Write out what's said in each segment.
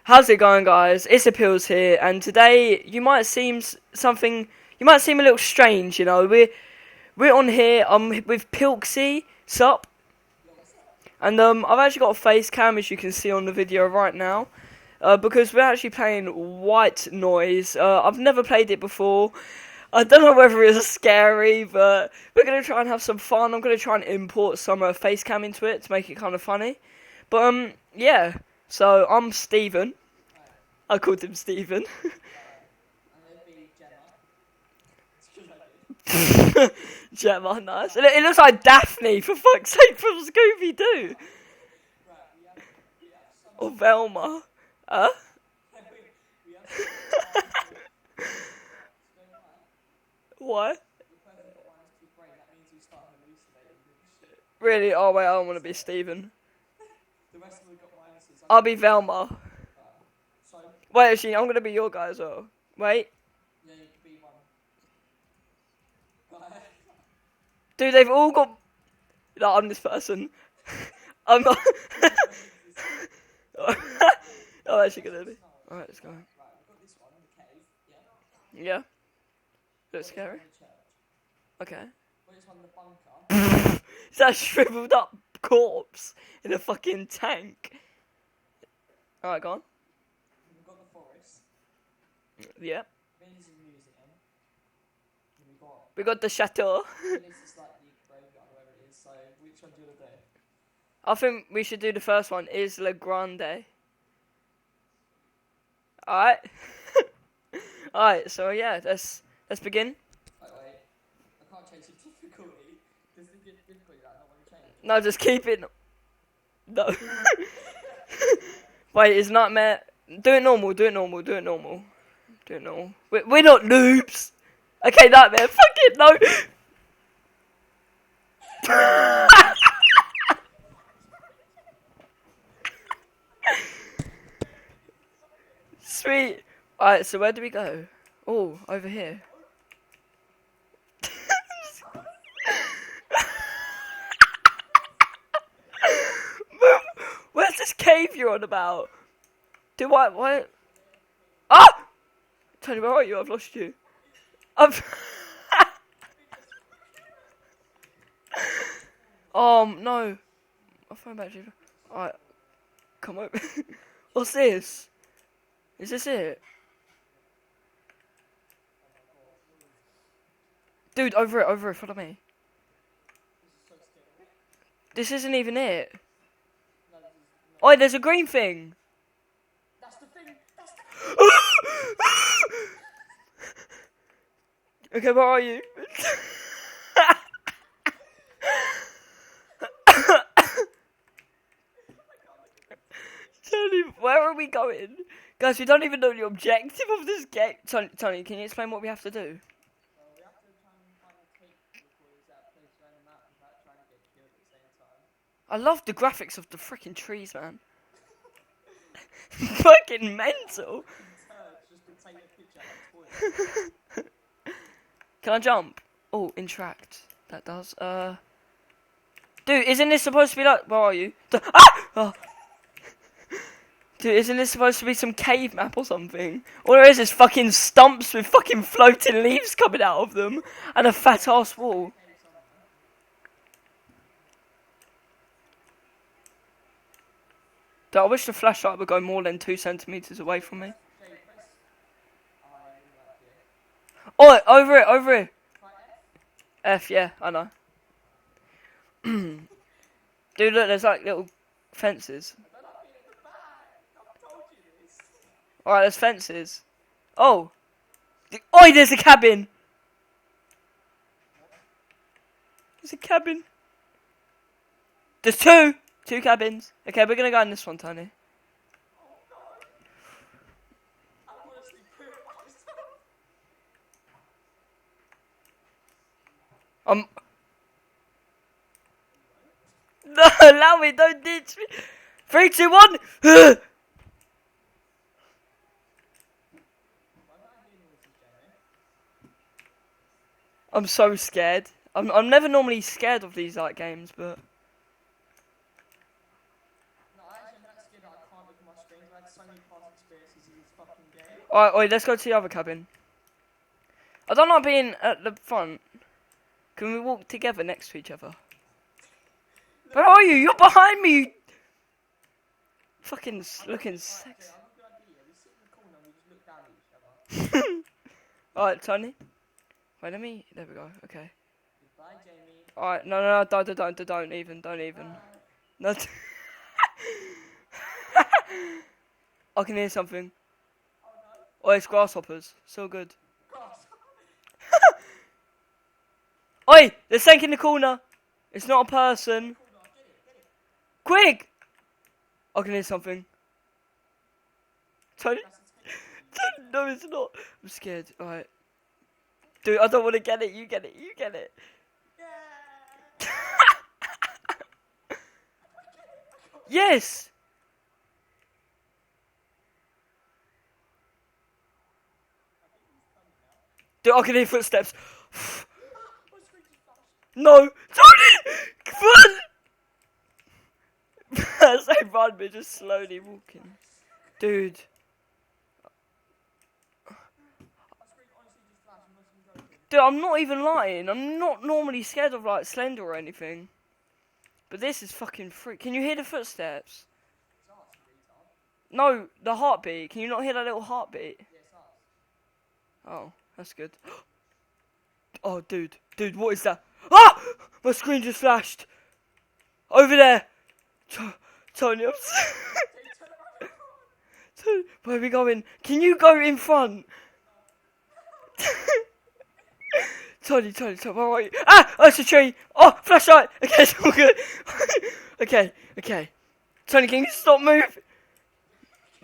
How's it going, guys? It's Appeals here, and today you might seem something. You might seem a little strange. You know, we're on here. With Pilksy, sup, and I've actually got a face cam, as you can see on the video right now, because we're actually playing White Noise. I've never played it before. I don't know whether it's scary, but we're gonna try and have some fun. I'm gonna try and import some face cam into it to make it kind of funny. But yeah. So I'm Steven. I called him Steven. Gemma, nice. It looks like Daphne, for fuck's sake, from Scooby Doo. Or Velma. Huh? What? Really? Oh wait, I don't want to be Steven. I'll be Velma. Wait, actually, I'm gonna be your guy as well. Wait. Dude, they've all got. No, I'm this person. I'm not. I'm actually gonna be. Alright, let's go. Yeah. Looks scary. Okay. Is that a shriveled up corpse in a fucking tank? Alright, go on. We've got the forest. Yeah. There's a museum. We got the chateau. This is like the graveyard, whatever it is. So, which one do you want to do? I think we should do the first one. Isla Grande. Alright. Alright, so yeah, let's begin. Wait. I can't change the difficulty. Does the difficulty not want to change? No, just keep it. No. Wait, it's nightmare. Do it normal. We're not noobs. Okay, nightmare. Fuck it, no. Sweet. Alright, so where do we go? Oh, over here. Where's this cave you're on about? Why? Ah! Tony, where are you? I've lost you. No. I'll phone back to you. Alright. Come over. What's this? Is this it? Dude, over it, follow me. This isn't even it. Oh, there's a green thing. That's the thing. Okay, where are you? Tony, where are we going? Guys, we don't even know the objective of this game. Tony, can you explain what we have to do? We have to try and find a tape recorders that are placed around the map without trying to get killed at the same time. I love the graphics of the freaking trees, man. Fucking mental. Just to take a picture. Can I jump? Oh, interact. That does. Dude, isn't this supposed to be like? Where are you? Oh. Dude, isn't this supposed to be some cave map or something? All there is fucking stumps with fucking floating leaves coming out of them and a fat ass wall. Dude, I wish the flashlight would go more than 2 centimeters away from me. Oh, over it. F, yeah, I know. Dude, look, there's like little fences. Alright, there's fences. Oh. Oi, there's a cabin. There's a cabin. There's two cabins. Okay, we're gonna go in this one, Tony. No, allow me, don't ditch me. 3, 2, 1. I'm so scared. I'm never normally scared of these like games, but. No, I actually am not scared that I can't look at my screen. so many past experiences in this fucking game. Alright, wait, let's go to the other cabin. I don't like being at the front. Can we walk together next to each other? Where are you? You're behind me! You fucking looking sexy. I'm not good idea. We sit in the corner and we just look down at each other. Alright, Tony. Wait, let me. There we go. Okay. Goodbye, Jamie. Alright, no, don't even. No. I can hear something. Oh no. Oh, it's grasshoppers. So good. Grass. Oi! There's something in the corner. It's not a person. Get it. Quick! I can hear something. Tony? No, it's not. I'm scared. Alright. Dude, I don't want to get it. You get it. Yeah. Yes! Dude, I can hear footsteps. No! Tony! Run! I say run, but just slowly walking. Dude. Dude, I'm not even lying. I'm not normally scared of like Slender or anything. But this is fucking freak. Can you hear the footsteps? No, the heartbeat. Can you not hear that little heartbeat? Oh, that's good. Oh, dude, what is that? Ah! My screen just flashed. Over there. Tony, Tony, where are we going? Can you go in front? Tony, where are you? Ah! Oh, it's a tree. Oh, flashlight. Okay, it's all good. Okay. Tony, can you stop moving?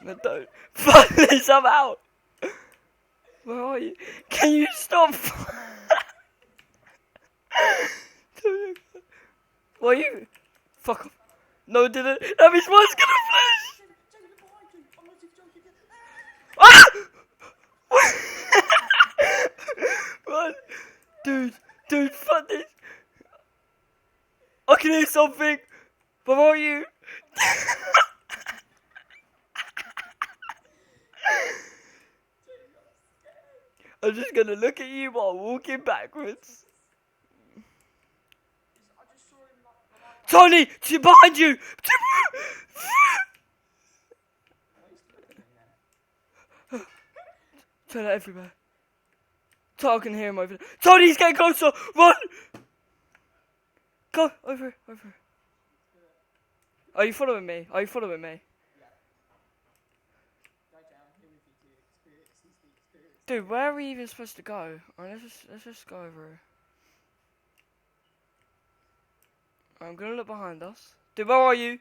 No, don't. Fuck this, I'm out. Where are you? Can you stop? Why are you? Fuck off. No, it didn't. That means mine's gonna flash. Ah! Run. Dude, fuck this. I can hear something. Where are you? I'm just gonna look at you while walking backwards. Tony, behind you! Turn it everywhere. I can hear him over there. Tony, he's getting closer! Run! Go, over. Are you following me? Yeah. Dude, where are we even supposed to go? Alright, let's just go over here. I'm gonna look behind us. Dude, where are you?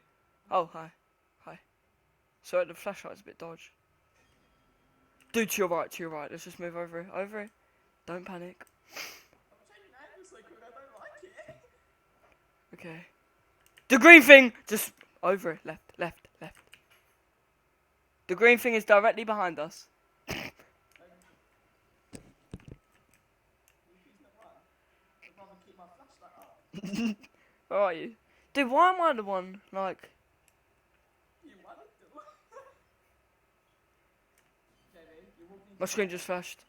Oh, hi. Sorry, the flashlight's a bit dodgy. Dude, to your right. Let's just move over it. Don't panic. Okay. The green thing! Just over it. Left. The green thing is directly behind us. Where are you? Dude, why am I the one, like... My screen just flashed.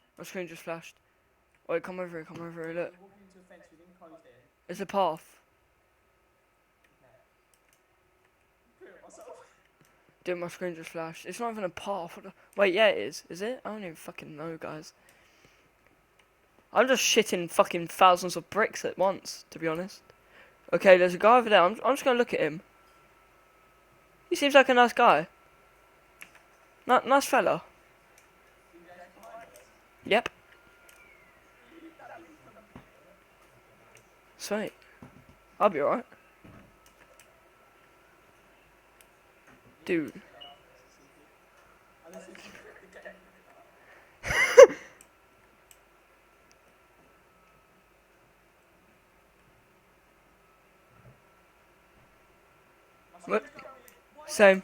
Wait, come over here, look. It's a path. Dude, my screen just flashed. It's not even a path. Wait, yeah it is. Is it? I don't even fucking know, guys. I'm just shitting fucking thousands of bricks at once, to be honest. Okay, there's a guy over there. I'm just gonna look at him. He seems like a nice guy. Nice fella. Yep. Sweet. I'll be alright. Dude. What? Same.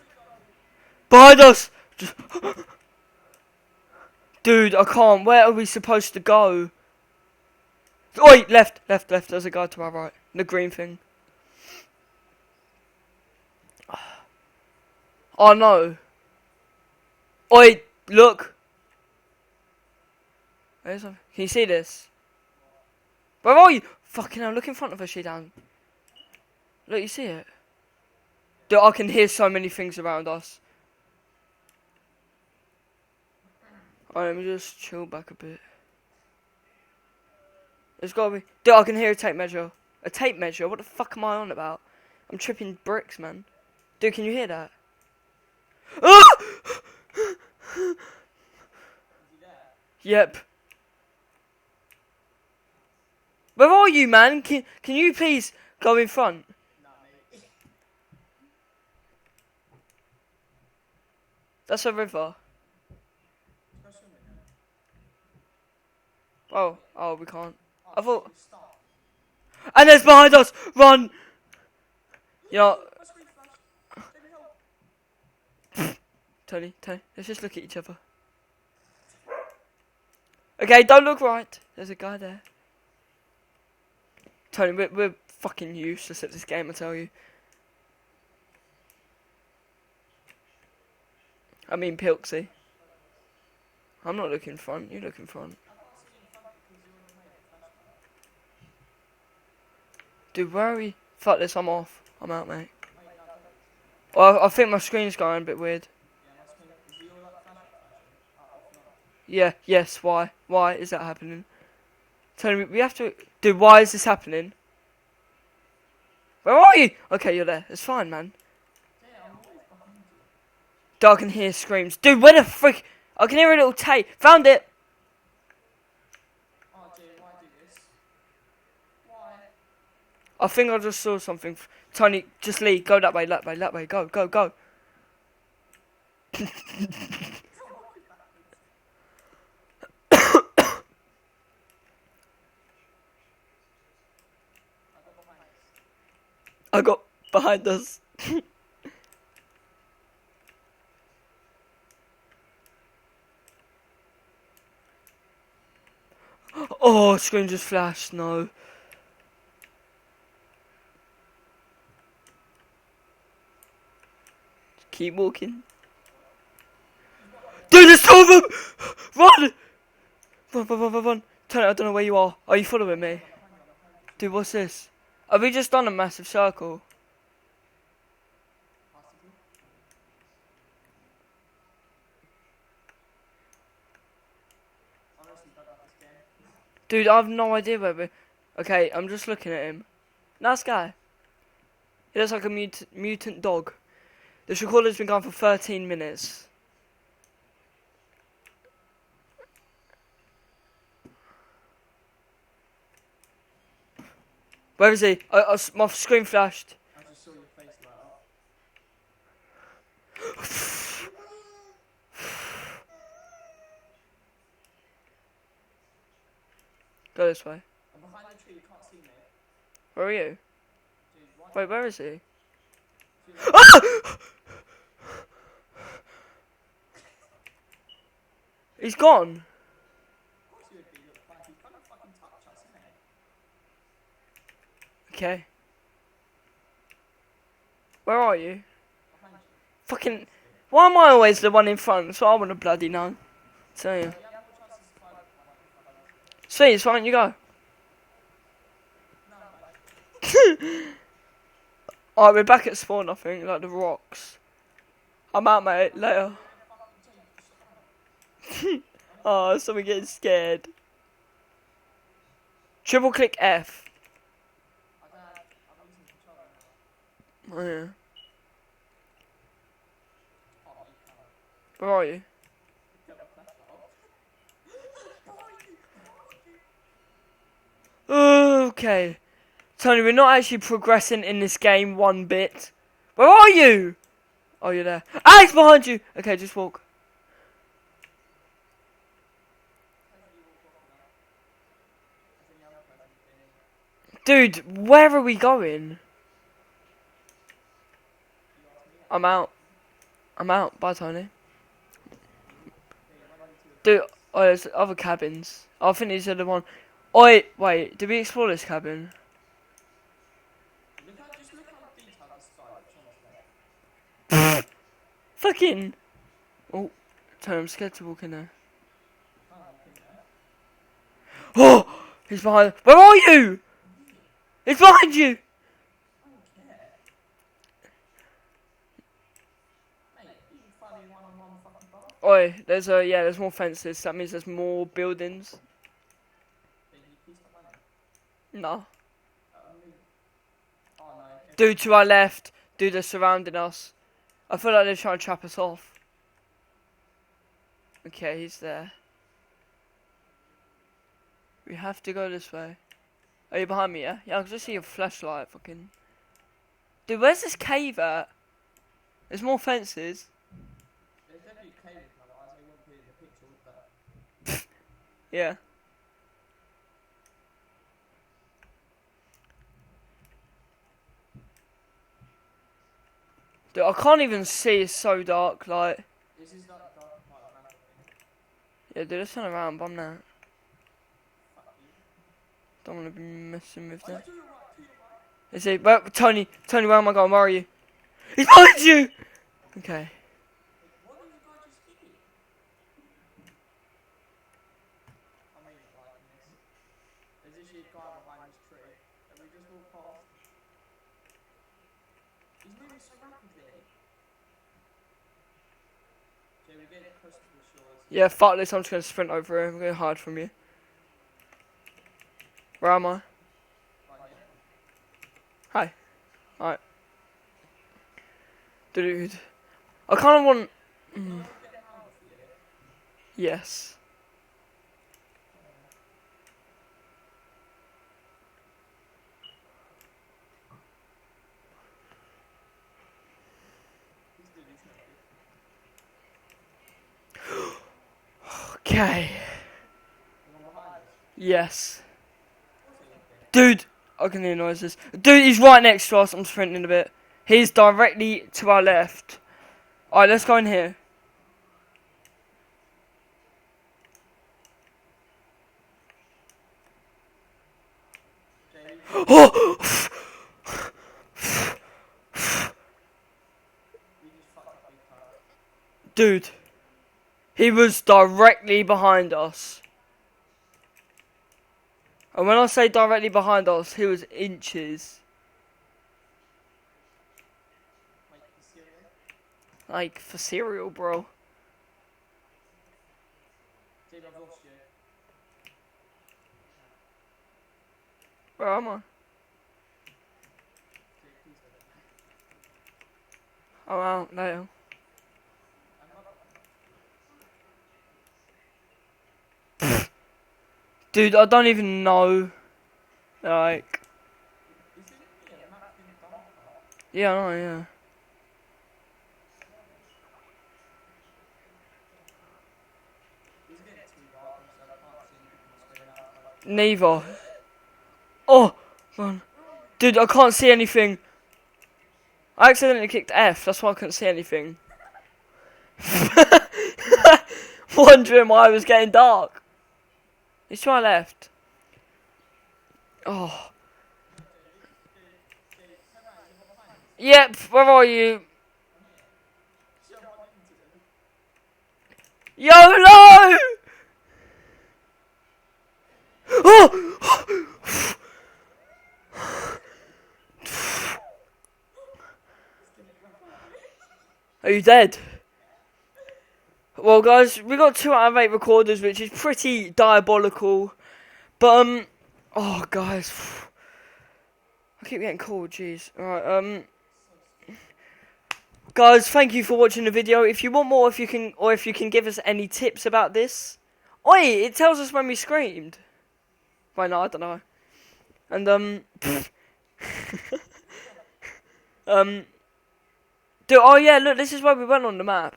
Behind us! Dude, I can't. Where are we supposed to go? Oi! Left. There's a guy to our right. The green thing. Oh no. Oi, look. Where's Can you see this? Where are you? Fucking hell, look in front of us, she down. Look, you see it? Dude, I can hear so many things around us. Alright, let me just chill back a bit. There's gotta be... Dude, I can hear a tape measure. A tape measure? What the fuck am I on about? I'm tripping bricks, man. Dude, can you hear that? Ah! Yep. Where are you, man? Can you please go in front? That's a river. Oh, we can't. I thought... And there's behind us! Run! You know... Tony, let's just look at each other. Okay, don't look right. There's a guy there. Tony, we're fucking useless at this game, I tell you. I mean, Pilksy. I'm not looking front, you look in front. Dude, where are we? Fuck this, I'm off. I'm out, mate. Well, I think my screen's going a bit weird. Yeah, yes, why? Why is that happening? Tony, we have to... Dude, why is this happening? Where are you? Okay, you're there. It's fine, man. Dude, I can hear screams. Dude, where the frick... I can hear a little tape. Found it! I think I just saw something. Tony, just leave. Go that way, that way. Go. I got behind us. Oh, screen just flashed. No. Keep walking. Dude, there's two of them! Run! Run. Tony, I don't know where you are. Are you following me? Dude, what's this? Have we just done a massive circle? Dude, I have no idea where we... Okay, I'm just looking at him. Nice guy. He looks like a mutant dog. This recorder's been going for 13 minutes. Where is he? My screen flashed. I just saw your face light up. Go this way. I'm behind the tree, you can't see me. Where are you? Dude, Wait, where is he? Ah! He's gone. Of course you would be, look, like, he's gonna fucking touch us, isn't he? Okay. Where are you? Behind you. Fucking... Why am I always the one in front? So I want to bloody know. Tell you. You have more chances to survive with one in front of us. Sweet, it's fine, you go. No. Alright, we're back at spawn, I think, like the rocks. I'm out, mate. Later. Oh, someone getting scared. Triple click F. Oh, yeah. Where are you? Okay. Tony, we're not actually progressing in this game one bit. Where are you? Oh, you're there. Alex, behind you! Okay, just walk. Dude, where are we going? I'm out. Bye, Tony. Dude, oh, there's other cabins. I think these are the one. Oi, wait, did we explore this cabin? Just look how detailed the sky looks, honestly. Fucking. Oh, Tony, I'm scared to walk in there. Can't walk in there. Oh! He's behind. Where are you? He's behind you! I don't care. Mate, you can find me one-on-one fucking bar. Oi, there's more fences. That means there's more buildings. Then you please stop running. No. Move. Oh no. Dude to our left. Dude, they're surrounding us. I feel like they're trying to trap us off. Okay, he's there. We have to go this way. Are you behind me, yeah? Yeah, I can just see your flashlight, fucking. Dude, where's this cave at? There's more fences. There's definitely a cave, otherwise they wouldn't be in the picture with that. Yeah. Dude, I can't even see, it's so dark, like. This is like the dark part of the map, I think. Yeah, dude, let's turn around, bum that. Fuck you. Don't want to be messing with Oh, that. to your right, to your right. Is he? Well, Tony, where am I going? Where are you? He's behind you! Okay. What did you guys just hit? I'm really not liking this. There's actually a guy behind this tree that we just walked past. He's moving so rapidly. So we're getting close to the shores. Yeah, fuck this, I'm just going to sprint over him. I'm going to hide from you. Where am I? Right here. Hi. Alright. Dude. I kind of want... Can I get around for you? Yes. He's doing his thing. Okay. The one behind us. Yes. What's he looking? Dude! I can hear noises. Dude, he's right next to us. I'm sprinting a bit. He's directly to our left. Alright, let's go in here. Jay, Oh! we just fucked up big time. Dude. He was directly behind us. And when I say directly behind us, he was inches. Wait, you serious? Like, for cereal, bro. Jay, I've lost you. Where am I? Jay, please don't. I'm out now. I'm Dude, I don't even know. Like, Isn't it a map in darker? yeah, I know, yeah. It's getting too dark, so I can't see anything on the screen now. Neither. Oh, man. Dude, I can't see anything. I accidentally clicked F, that's why I couldn't see anything. Wondering why it was getting dark. He's to our left. Oh. Yep, where are you? YOLO! Oh! Are you dead? Well, guys, we got 2 out of 8 recorders, which is pretty diabolical. But, oh, guys. I keep getting cold, jeez. Alright, guys, thank you for watching the video. If you want more, if you can give us any tips about this. Oi, it tells us when we screamed. Why not? I don't know. And, dude, oh yeah, look, this is where we went on the map.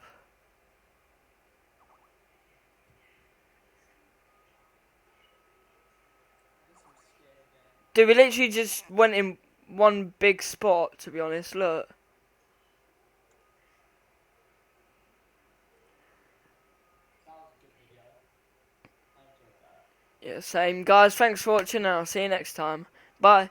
Dude, we literally just went in one big spot, to be honest, look. Yeah, same. Guys, thanks for watching, and I'll see you next time. Bye.